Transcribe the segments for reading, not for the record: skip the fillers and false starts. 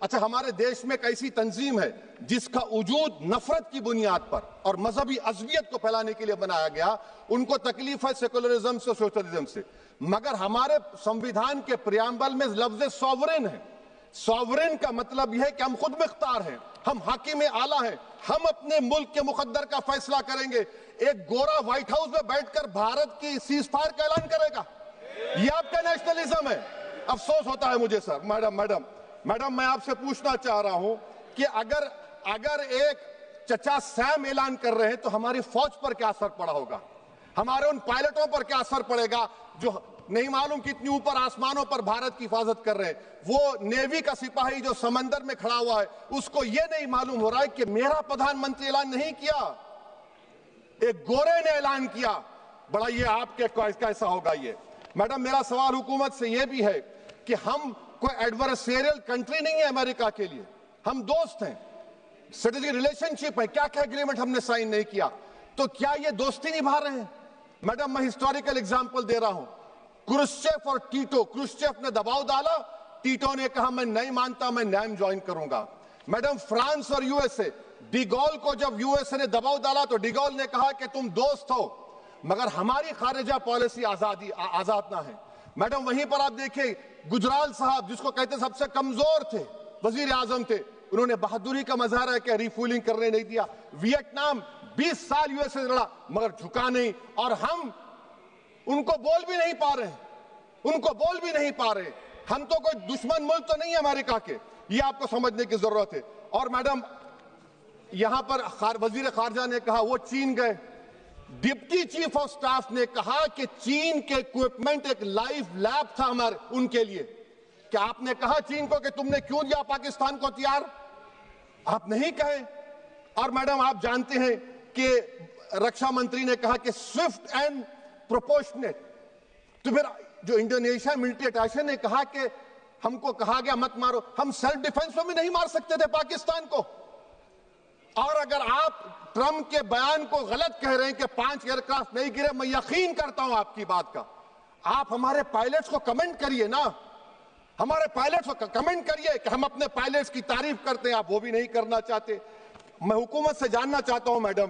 अच्छा, हमारे देश में एक ऐसी तंजीम है जिसका वजूद नफरत की बुनियाद पर और मजहबी अज़बियत को फैलाने के लिए बनाया गया। उनको तकलीफ है सेकुलरिज्म से, सोशलिज्म से, मगर हमारे संविधान के प्रियम्बल में लफ्ज सॉवरेन है। सॉवरेन का मतलब यह है कि हम खुद मुख्तार हैं, हम हाकिम आला हैं, हम अपने मुल्क के मुकद्दर का फैसला करेंगे। एक गोरा व्हाइट हाउस में बैठकर भारत की सीज फायर का ऐलान करेगा, यह आपका नेशनलिज्म है। अफसोस होता है मुझे सर। मैडम मैं आपसे पूछना चाह रहा हूं कि अगर एक चचा सैम ऐलान कर रहे हैं तो हमारी फौज पर क्या असर पड़ा होगा, हमारे उन पायलटों पर क्या असर पड़ेगा जो नहीं मालूम कितनी ऊपर आसमानों पर भारत की हिफाजत कर रहे हैं। वो नेवी का सिपाही जो समंदर में खड़ा हुआ है, उसको यह नहीं मालूम हो रहा है कि मेरा प्रधानमंत्री ऐलान नहीं किया, एक गोरे ने ऐलान किया। बड़ा ये आपके कैसा होगा ये। मैडम मेरा सवाल हुकूमत से यह भी है कि हम कोई एडवर्सेरियल कंट्री नहीं है अमेरिका के लिए, हम दोस्त हैं, स्ट्रेटेजिक रिलेशनशिप है। क्या क्या एग्रीमेंट हमने साइन नहीं किया, तो क्या ये दोस्ती निभा रहे हैं? मैडम मैं हिस्टोरिकल एग्जांपल दे रहा हूं, क्रुश्चेव और टीटो। क्रुश्चेव ने दबाव डाला, टीटो ने कहा मैं नहीं मानता, मैं नैम ज्वाइन करूंगा। मैडम फ्रांस और यूएसए, डिगोल को जब यूएसए ने दबाव डाला तो डिगोल ने कहा कि तुम दोस्त हो मगर हमारी खारिजा पॉलिसी आजाद ना है। मैडम वहीं पर आप देखिए गुजराल साहब, जिसको कहते सबसे कमजोर थे, वजीर आजम थे, उन्होंने बहादुरी का मजारा है कि रिफूलिंग करने नहीं दिया। वियतनाम 20 साल यूएसए लड़ा मगर झुका नहीं, और हम उनको बोल भी नहीं पा रहे, हम तो कोई दुश्मन मुल्क तो नहीं है अमेरिका के, ये आपको समझने की जरूरत है। और मैडम यहां पर वजीर खारजा ने कहा वो चीन गए, डिप्टी चीफ ऑफ स्टाफ ने कहा कि चीन के इक्विपमेंट एक लाइव लैब था हमारे उनके लिए। क्या आपने कहा चीन को कि तुमने क्यों दिया पाकिस्तान को हथियार? आप नहीं कहे। और मैडम आप जानते हैं कि रक्षा मंत्री ने कहा कि स्विफ्ट एंड प्रोपोर्शनेट, तो फिर जो इंडोनेशिया मिलिट्री अटैचे ने कहा कि हमको कहा गया मत मारो, हम सेल्फ डिफेंस में भी नहीं मार सकते थे पाकिस्तान को। और अगर आप ट्रंप के बयान को गलत कह रहे हैं कि 5 एयरक्राफ्ट नहीं गिरे, मैं यकीन करता हूं आपकी बात का, आप हमारे पायलट्स को कमेंट करिए ना, हमारे पायलट्स को कमेंट करिए कि हम अपने पायलट्स की तारीफ करते हैं, आप वो भी नहीं करना चाहते। मैं हुकूमत से जानना चाहता हूं मैडम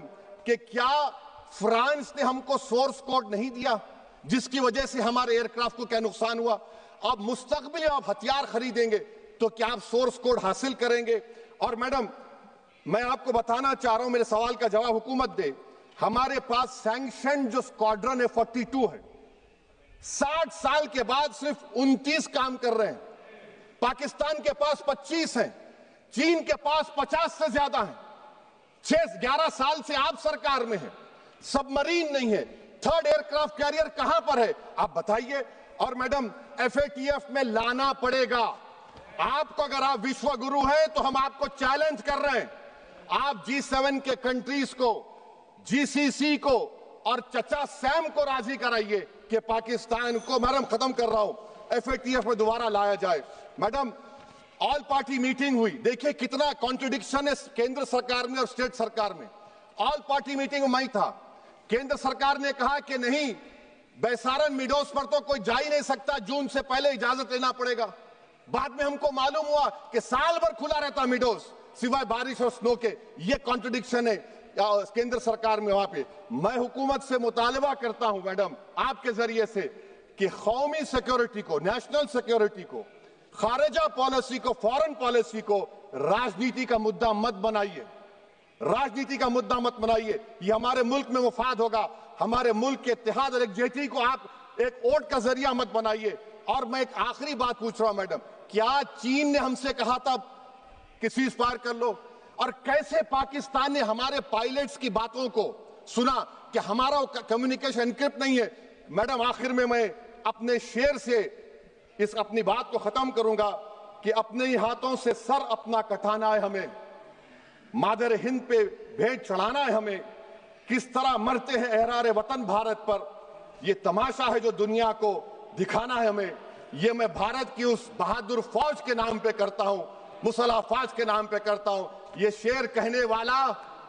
कि क्या फ्रांस ने हमको सोर्स कोड नहीं दिया जिसकी वजह से हमारे एयरक्राफ्ट को क्या नुकसान हुआ? अब मुस्तकबिल में आप हथियार खरीदेंगे तो क्या आप सोर्स कोड हासिल करेंगे? और मैडम मैं आपको बताना चाह रहा हूं, मेरे सवाल का जवाब हुकूमत दे, हमारे पास सैंक्शन जो स्क्वाड्रन है 42 है, 60 साल के बाद सिर्फ 29 काम कर रहे हैं। पाकिस्तान के पास 25 हैं, चीन के पास 50 से ज्यादा हैं। 11 साल से आप सरकार में हैं, सबमरीन नहीं है, थर्ड एयरक्राफ्ट कैरियर कहां पर है आप बताइए। और मैडम FATF में लाना पड़ेगा आपको। अगर आप विश्व गुरु हैं तो हम आपको चैलेंज कर रहे हैं, आप G7 के कंट्रीज को, GCC को और चचा सैम को राजी कराइए कि पाकिस्तान को, मैडम खत्म कर रहा हूं, FATF में दोबारा लाया जाए। मैडम ऑल पार्टी मीटिंग हुई, देखिए कितना कॉन्ट्रडिक्शन है केंद्र सरकार में और स्टेट सरकार में। ऑल पार्टी मीटिंग में मैं था, केंद्र सरकार ने कहा कि नहीं, बैसारन मिडोस पर तो कोई जा ही नहीं सकता, जून से पहले इजाजत लेना पड़ेगा। बाद में हमको मालूम हुआ कि साल भर खुला रहता मिडोस सिवाय बारिश और स्नो के। ये कॉन्ट्रडिक्शन है केंद्र सरकार में। वहां पे मैं हुकूमत से मुतालबा करता हूं मैडम आपके जरिए से कि कौमी सिक्योरिटी को, नेशनल सिक्योरिटी को, खारिजा पॉलिसी को, फॉरेन पॉलिसी को राजनीति का मुद्दा मत बनाइए, राजनीति का मुद्दा मत बनाइए। ये हमारे मुल्क में मुफाद होगा, हमारे मुल्क के इत्तेहाद और एकजुटती को आप एक वोट का जरिया मत बनाइए। और मैं एक आखिरी बात पूछ रहा हूं मैडम, क्या चीन ने हमसे कहा था कि सीज फायर कर लो? और कैसे पाकिस्तान ने हमारे पायलट्स की बातों को सुना कि हमारा कम्युनिकेशन एनक्रिप्ट नहीं है? मैडम आखिर में मैं अपने शेर से इस अपनी बात को खत्म करूंगा कि अपने ही हाथों से सर अपना कटाना है हमें, मादर हिंद पे भेंट चढ़ाना है हमें, किस तरह मरते हैं एहरारे वतन भारत पर, यह तमाशा है जो दुनिया को दिखाना है हमें। ये मैं भारत की उस बहादुर फौज के नाम पे करता हूं, मुसल्ह फौज के नाम पे करता हूं। ये शेर कहने वाला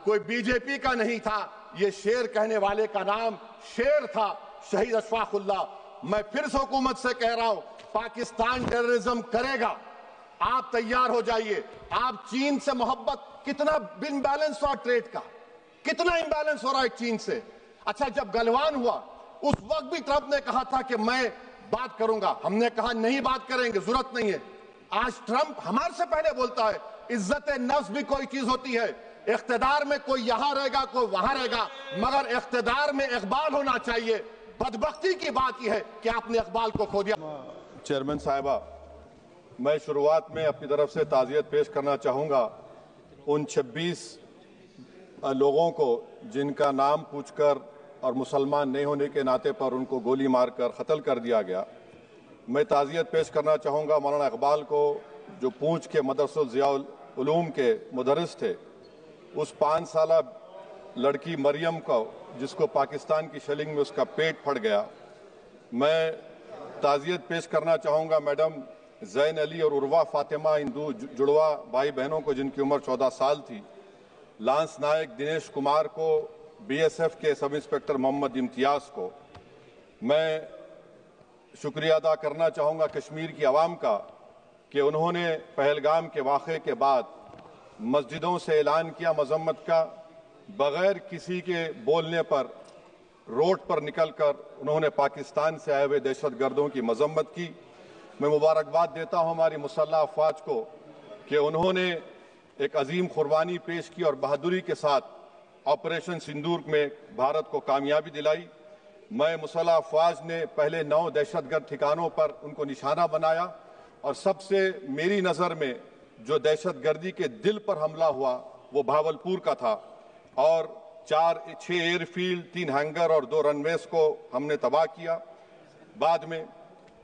कोई बीजेपी का नहीं था, ये शेर कहने वाले का नाम शेर था, शहीद अशफाकुल्लाह। मैं फिर से हुकूमत से कह रहा हूं, पाकिस्तान टेररिज्म करेगा आप तैयार हो जाइए। आप चीन से मोहब्बत, कितना इम्बैलेंस हुआ ट्रेड का, कितना इम्बैलेंस हो रहा है चीन से। अच्छा, जब गलवान हुआ उस वक्त भी ट्रंप ने कहा था कि मैं बात करूंगा, हमने कहा नहीं बात करेंगे, जरूरत नहीं है। आज ट्रंप हमारे से पहले बोलता है इज्जत नफ्स भी कोई चीज होती है, इख्तिदार में कोई यहां रहेगा कोई वहां रहेगा, मगर इख्तिदार में इकबाल होना चाहिए। बदबख्ती की बात यह है कि आपने इकबाल को खो दिया। चेयरमैन साहिबा, मैं शुरुआत में अपनी तरफ से ताज़ियत पेश करना चाहूंगा उन 26 लोगों को जिनका नाम पूछकर और मुसलमान नहीं होने के नाते पर उनको गोली मारकर कत्ल कर दिया गया। मैं ताज़ियत पेश करना चाहूँगा मौलाना इकबाल को, जो पूंछ के मदरसा ज़ियाउल उलूम के मुदर्रिस थे। उस 5 साला लड़की मरियम को, जिसको पाकिस्तान की शेलिंग में उसका पेट फट गया। मैं ताज़ियत पेश करना चाहूँगा मैडम जैन अली और उर्वा फातिमा, इन दो जुड़वा भाई बहनों को जिनकी उम्र 14 साल थी। लांस नायक दिनेश कुमार को, बीएसएफ के सब इंस्पेक्टर मोहम्मद इम्तियाज को। मैं शुक्रिया अदा करना चाहूँगा कश्मीर की आवाम का कि उन्होंने पहलगाम के वाक़े के बाद मस्जिदों से ऐलान किया मजम्मत का, बगैर किसी के बोलने पर रोड पर निकलकर उन्होंने पाकिस्तान से आए हुए दहशतगर्दों की मजम्मत की। मैं मुबारकबाद देता हूँ हमारी मुसल्लह अफवाज को कि उन्होंने एक अजीम कुर्बानी पेश की और बहादुरी के साथ ऑपरेशन सिंदूर में भारत को कामयाबी दिलाई। मैं मुसल्लह अफवाज ने पहले 9 दहशतगर्द ठिकानों पर उनको निशाना बनाया और सबसे मेरी नज़र में जो दहशतगर्दी के दिल पर हमला हुआ वो भावलपुर का था और 6 एयरफील्ड, 3 हैंगर और 2 रनवेज को हमने तबाह किया। बाद में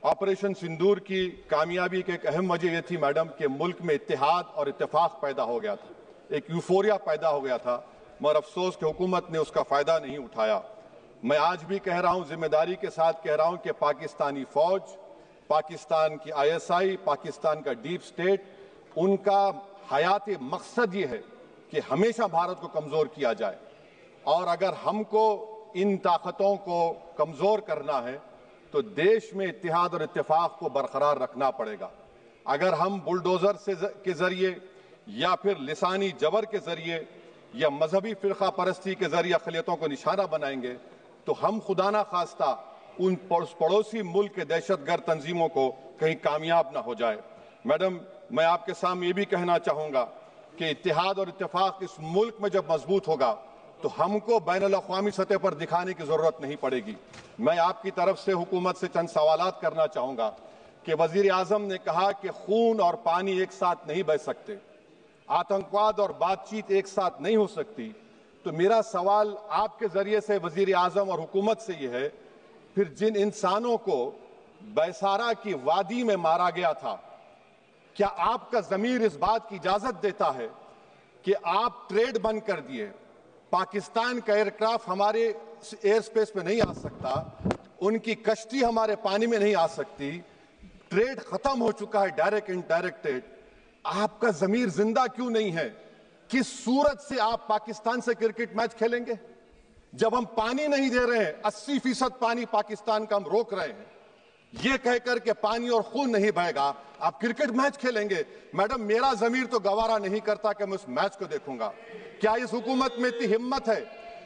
ऑपरेशन सिंदूर की कामयाबी की एक अहम वजह यह थी मैडम कि मुल्क में इत्तेहाद और इत्तेफाक पैदा हो गया था, एक यूफोरिया पैदा हो गया था, मगर अफसोस कि हुकूमत ने उसका फ़ायदा नहीं उठाया। मैं आज भी कह रहा हूं, जिम्मेदारी के साथ कह रहा हूं कि पाकिस्तानी फौज, पाकिस्तान की आईएसआई, पाकिस्तान का डीप स्टेट, उनका हयाती मकसद ये है कि हमेशा भारत को कमज़ोर किया जाए। और अगर हमको इन ताकतों को कमज़ोर करना है तो देश में इत्तेहाद और इत्तेफाक को बरकरार रखना पड़ेगा। अगर हम बुलडोज़र के ज़रिए या फिर लिसानी जबर के ज़रिए या मजहबी फ़िरका परस्ती के ज़रिए अक़लियतों को निशाना बनाएंगे तो हम खुदा ना खास्ता उन पड़ोसी मुल्क के दहशतगर्द तंजीमों को कहीं कामयाब ना हो जाए। मैडम, मैं आपके सामने ये भी कहना चाहूँगा कि इत्तेहाद और इत्तेफाक इस मुल्क में जब मजबूत होगा तो हमको बैनुल-अक़वामी सतह पर दिखाने की ज़रूरत नहीं पड़ेगी। मैं आपकी तरफ से हुकूमत से चंद सवालात करना चाहूँगा कि वज़ीर आज़म ने कहा कि खून और पानी एक साथ नहीं बह सकते, आतंकवाद और बातचीत एक साथ नहीं हो सकती। तो मेरा सवाल आपके ज़रिए से वज़ीर आज़म और हुकूमत से ये है, फिर जिन इंसानों को बैसारा की वादी में मारा गया था, क्या आपका ज़मीर इस बात की इजाज़त देता है कि आप ट्रेड बंद कर दिए, पाकिस्तान का एयरक्राफ्ट हमारे एयर स्पेस में नहीं आ सकता, उनकी कश्ती हमारे पानी में नहीं आ सकती, ट्रेड खत्म हो चुका है डायरेक्ट इनडायरेक्टेड, आपका ज़मीर जिंदा क्यों नहीं है? किस सूरत से आप पाकिस्तान से क्रिकेट मैच खेलेंगे जब हम पानी नहीं दे रहे हैं? 80% पानी पाकिस्तान का हम रोक रहे हैं, ये कहकर के पानी और खून नहीं बहेगा, आप क्रिकेट मैच खेलेंगे? मैडम, मेरा ज़मीर तो गवारा नहीं करता कि मैं उस मैच को देखूंगा। क्या इस हुकूमत में इतनी हिम्मत है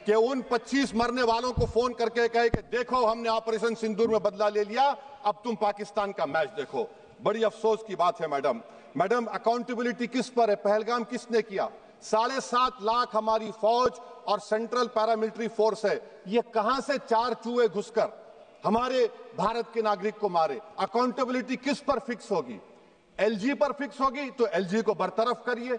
कि उन 25 मरने वालों को फोन करके कहे कि देखो हमने ऑपरेशन सिंदूर में बदला ले लिया, अब तुम पाकिस्तान का मैच देखो? बड़ी अफसोस की बात है मैडम, अकाउंटेबिलिटी किस पर है? पहलगाम किसने किया? 7.5 लाख हमारी फौज और सेंट्रल पैरामिलिट्री फोर्स है, ये कहां से 4 चूहे घुसकर हमारे भारत के नागरिक को मारे? अकाउंटेबिलिटी किस पर फिक्स होगी? एलजी पर फिक्स होगी तो एलजी को बरतरफ करिए,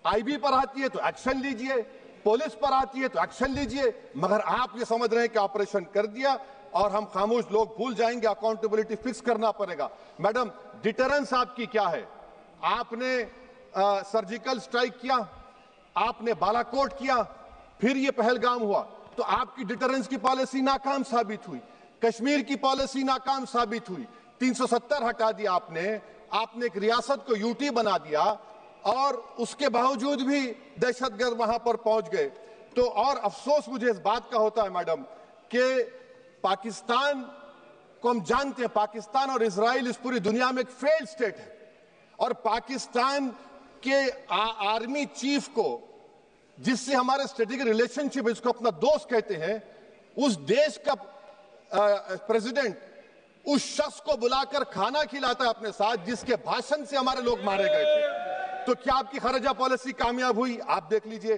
आईबी पर आती है तो एक्शन लीजिए, पुलिस पर आती है तो एक्शन लीजिए, मगर आप ये समझ रहे हैं कि ऑपरेशन कर दिया और हम खामोश लोग भूल जाएंगे। अकाउंटेबिलिटी फिक्स करना पड़ेगा। मैडम, डिटरेंस आपकी क्या है? आपने सर्जिकल स्ट्राइक किया, आपने बालाकोट किया, फिर ये पहलगाम हुआ, तो आपकी डिटरेंस की पॉलिसी नाकाम साबित हुई, कश्मीर की पॉलिसी नाकाम साबित हुई, 370 हटा दिया आपने एक रियासत को यूटी बना दिया और उसके बावजूद भी दहशतगर्द वहां पर पहुंच गए। तो और अफसोस मुझे इस बात का होता है मैडम कि पाकिस्तान को हम जानते हैं, पाकिस्तान और इजराइल इस पूरी दुनिया में एक फेल्ड स्टेट है। और पाकिस्तान के आर्मी चीफ को, जिससे हमारे स्ट्रेटेजिक रिलेशनशिप, इसको अपना दोस्त कहते हैं, उस देश का प्रेसिडेंट उस शख्स को बुलाकर खाना खिलाता है अपने साथ, जिसके भाषण से हमारे लोग मारे गए थे। तो क्या आपकी खर्जा पॉलिसी कामयाब हुई? आप देख लीजिए।